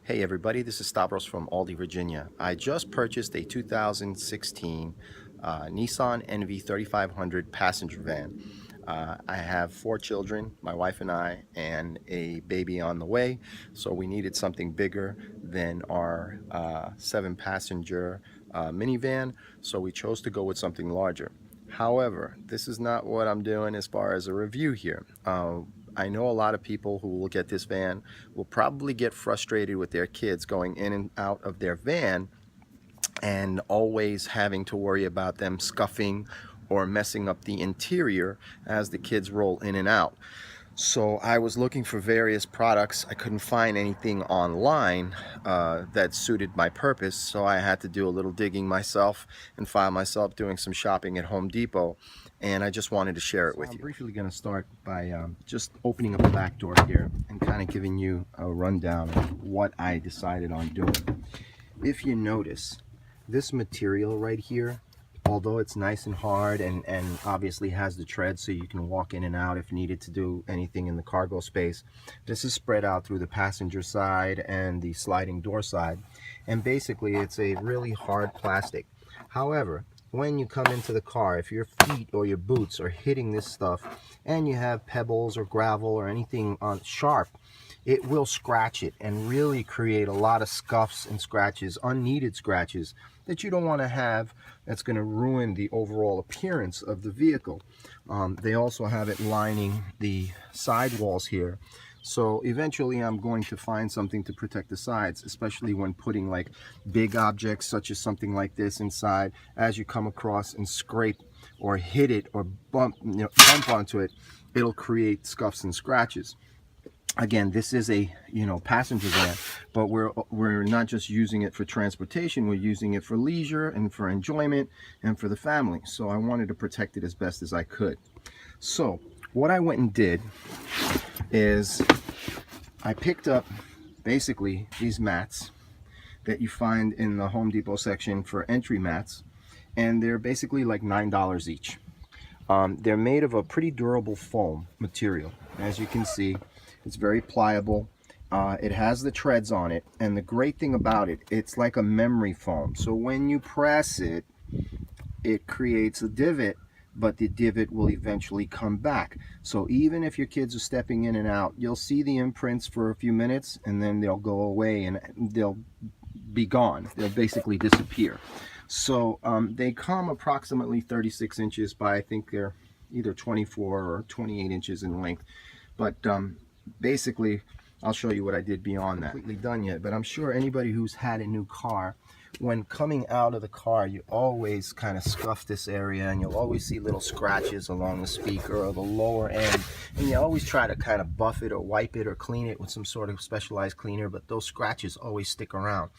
Hey everybody, this is Stavros from Aldi, Virginia. I just purchased a 2016 Nissan NV 3500 passenger van. I have 4 children, my wife and I, and a baby on the way, so we needed something bigger than our 7-passenger minivan, so we chose to go with something larger. However, this is not what I'm doing as far as a review here. I know a lot of people who look at this van will probably get frustrated with their kids going in and out of their van and always having to worry about them scuffing or messing up the interior as the kids roll in and out. So I was looking for various products. I couldn't find anything online that suited my purpose, so I had to do a little digging myself and find myself doing some shopping at Home Depot, and I just wanted to share it with you. I'm briefly going to start by just opening up the back door here and kind of giving you a rundown of what I decided on doing. If you notice, this material right here, although it's nice and hard and obviously has the tread so you can walk in and out if needed to do anything in the cargo space, this is spread out through the passenger side and the sliding door side, and basically it's a really hard plastic. However, when you come into the car, if your feet or your boots are hitting this stuff and you have pebbles or gravel or anything sharp, it will scratch it and really create a lot of scuffs and scratches, unneeded scratches that you don't want to have. That's going to ruin the overall appearance of the vehicle. They also have it lining the side walls here. So eventually I'm going to find something to protect the sides, especially when putting like big objects such as something like this inside. As you come across and scrape or hit it or bump onto it, it'll create scuffs and scratches. Again, this is a passenger van, but we're not just using it for transportation, we're using it for leisure and for enjoyment and for the family. So I wanted to protect it as best as I could. So what I went and did is I picked up basically these mats that you find in the Home Depot section for entry mats, and they're basically like $9 each. They're made of a pretty durable foam material. As you can see, it's very pliable. It has the treads on it, and the great thing about it, it's like a memory foam. So when you press it, it creates a divot, but the divot will eventually come back. So even if your kids are stepping in and out, you'll see the imprints for a few minutes, and then they'll go away and they'll be gone. They'll basically disappear. So they come approximately 36 inches by, I think they're either 24 or 28 inches in length. But basically, I'll show you what I did beyond that. Completely done yet, but I'm sure anybody who's had a new car, when coming out of the car, you always kind of scuff this area, and you'll always see little scratches along the speaker or the lower end, and you always try to kind of buff it or wipe it or clean it with some sort of specialized cleaner, but those scratches always stick around.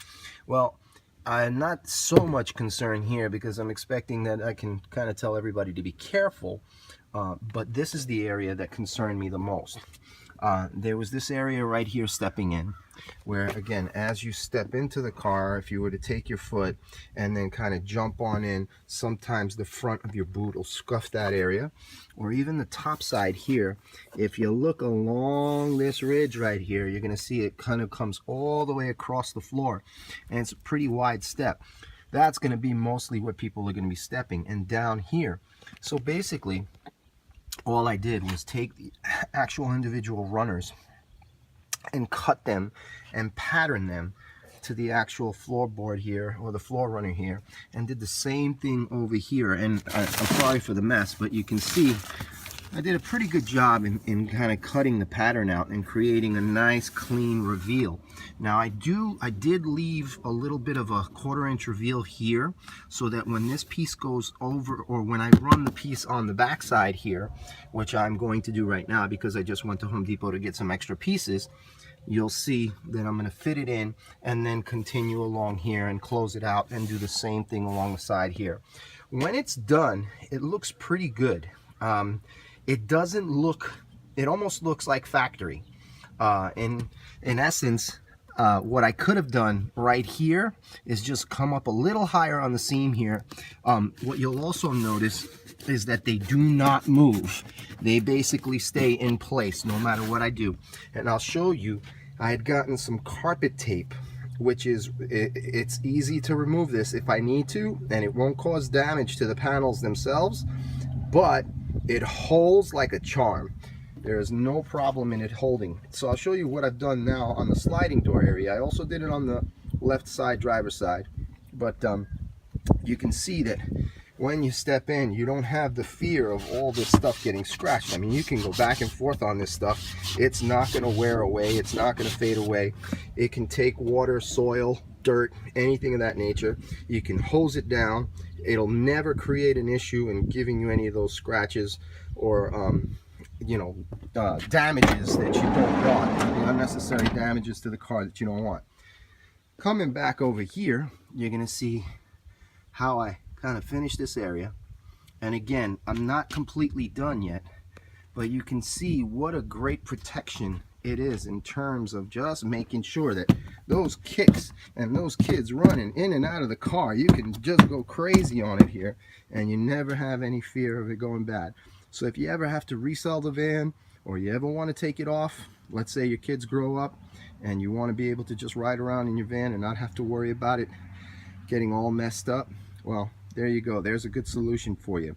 Well, I'm not so much concerned here because I'm expecting that I can kind of tell everybody to be careful, but this is the area that concerned me the most. There was this area right here stepping in, where again, as you step into the car, if you were to take your foot and then kind of jump on in, sometimes the front of your boot will scuff that area, or even the top side here. If you look along this ridge right here, you're going to see it kind of comes all the way across the floor, and it's a pretty wide step. That's going to be mostly where people are going to be stepping, and down here. So basically, all I did was take the actual individual runners and cut them and pattern them to the actual floorboard here, or the floor runner here, and did the same thing over here. And I'm sorry for the mess, but you can see I did a pretty good job in kind of cutting the pattern out and creating a nice clean reveal. Now I did leave a little bit of a 1/4 inch reveal here, so that when this piece goes over, or when I run the piece on the back side here, which I'm going to do right now because I just went to Home Depot to get some extra pieces, you'll see that I'm going to fit it in and then continue along here and close it out and do the same thing along the side here. When it's done, it looks pretty good. It doesn't look, it almost looks like factory. In essence, what I could have done right here is just come up a little higher on the seam here. What you'll also notice is that they do not move. They basically stay in place no matter what I do. And I'll show you I had gotten some carpet tape, which is, it's easy to remove this if I need to, and it won't cause damage to the panels themselves, but it holds like a charm. There is no problem in it holding. So I'll show you what I've done now on the sliding door area. I also did it on the left side, driver's side, but you can see that when you step in, you don't have the fear of all this stuff getting scratched. I mean, you can go back and forth on this stuff. It's not going to wear away. It's not going to fade away. It can take water, soil, dirt, anything of that nature. You can hose it down. It'll never create an issue in giving you any of those scratches or damages that you don't want, unnecessary damages to the car that you don't want. Coming back over here, you're going to see how I kind of finish this area. And again, I'm not completely done yet, but you can see what a great protection it is in terms of just making sure that those kicks and those kids running in and out of the car, you can just go crazy on it here and you never have any fear of it going bad. So if you ever have to resell the van, or you ever want to take it off, let's say your kids grow up and you want to be able to just ride around in your van and not have to worry about it getting all messed up, well, there you go. There's a good solution for you.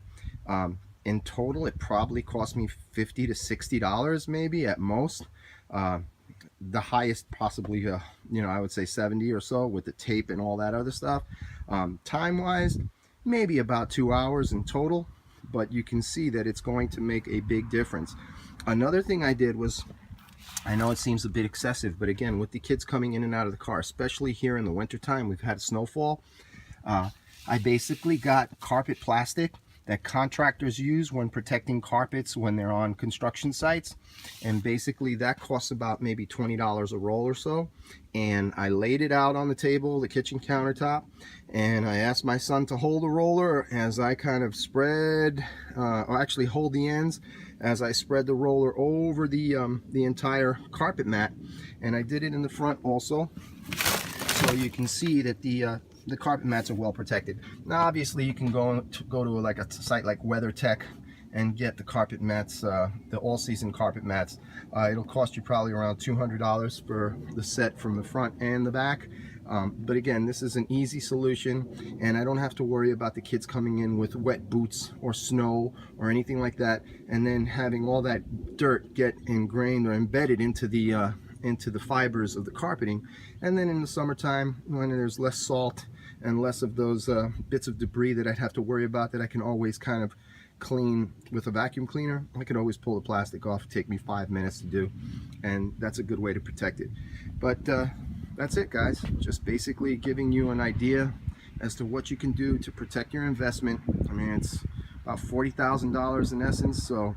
In total, it probably cost me $50 to $60 maybe at most. The highest possibly, I would say 70 or so with the tape and all that other stuff. Time-wise, maybe about 2 hours in total, but you can see that it's going to make a big difference. Another thing I did was, I know it seems a bit excessive, but again, with the kids coming in and out of the car, especially here in the wintertime, we've had snowfall. I basically got carpet plastic that contractors use when protecting carpets when they're on construction sites, and basically that costs about maybe $20 a roll or so. And I laid it out on the table, the kitchen countertop, and I asked my son to hold the roller as I kind of spread, or actually hold the ends as I spread the roller over the entire carpet mat. And I did it in the front also, so you can see that the carpet mats are well protected. Now obviously you can go to like a site like WeatherTech and get the carpet mats, the all-season carpet mats. It'll cost you probably around $200 for the set from the front and the back. But again, this is an easy solution, and I don't have to worry about the kids coming in with wet boots or snow or anything like that, and then having all that dirt get ingrained or embedded into the fibers of the carpeting. And then in the summertime, when there's less salt and less of those bits of debris that I'd have to worry about, that I can always kind of clean with a vacuum cleaner, I can always pull the plastic off. It'd take me 5 minutes to do, and that's a good way to protect it. But that's it, guys. Just basically giving you an idea as to what you can do to protect your investment. I mean, it's about $40,000 in essence, so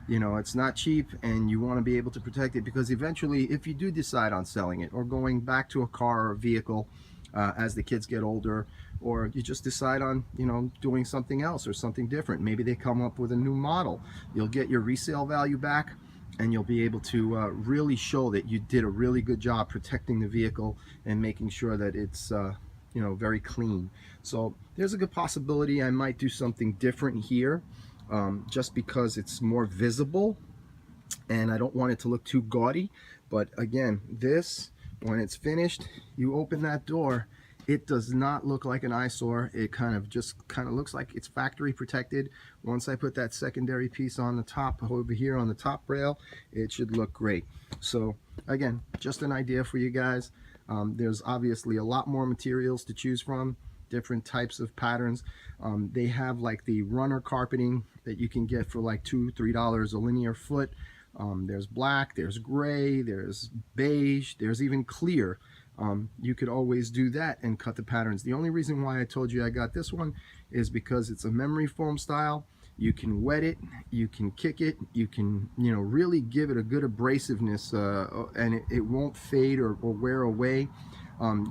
it's not cheap, and you want to be able to protect it, because eventually, if you do decide on selling it or going back to a car or a vehicle as the kids get older, or you just decide on doing something else or something different, maybe they come up with a new model, you'll get your resale value back, and you'll be able to really show that you did a really good job protecting the vehicle and making sure that it's very clean. So there's a good possibility I might do something different here, just because it's more visible and I don't want it to look too gaudy. But again, this, when it's finished, you open that door, it does not look like an eyesore. It kind of looks like it's factory protected. Once I put that secondary piece on the top over here on the top rail, it should look great. So again, just an idea for you guys. There's obviously a lot more materials to choose from, different types of patterns. They have like the runner carpeting that you can get for like $2–3 a linear foot. There's black, there's gray, there's beige, there's even clear. You could always do that and cut the patterns. The only reason why I told you I got this one is because it's a memory foam style. You can wet it, you can kick it, you can really give it a good abrasiveness, and it won't fade or wear away.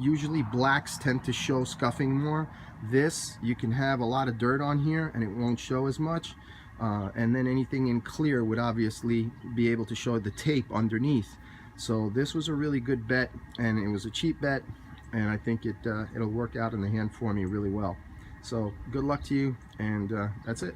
Usually blacks tend to show scuffing more. This, you can have a lot of dirt on here and it won't show as much. And then anything in clear would obviously be able to show the tape underneath. So this was a really good bet, and it was a cheap bet, and I think it'll work out in the hand for me really well. So good luck to you, and that's it.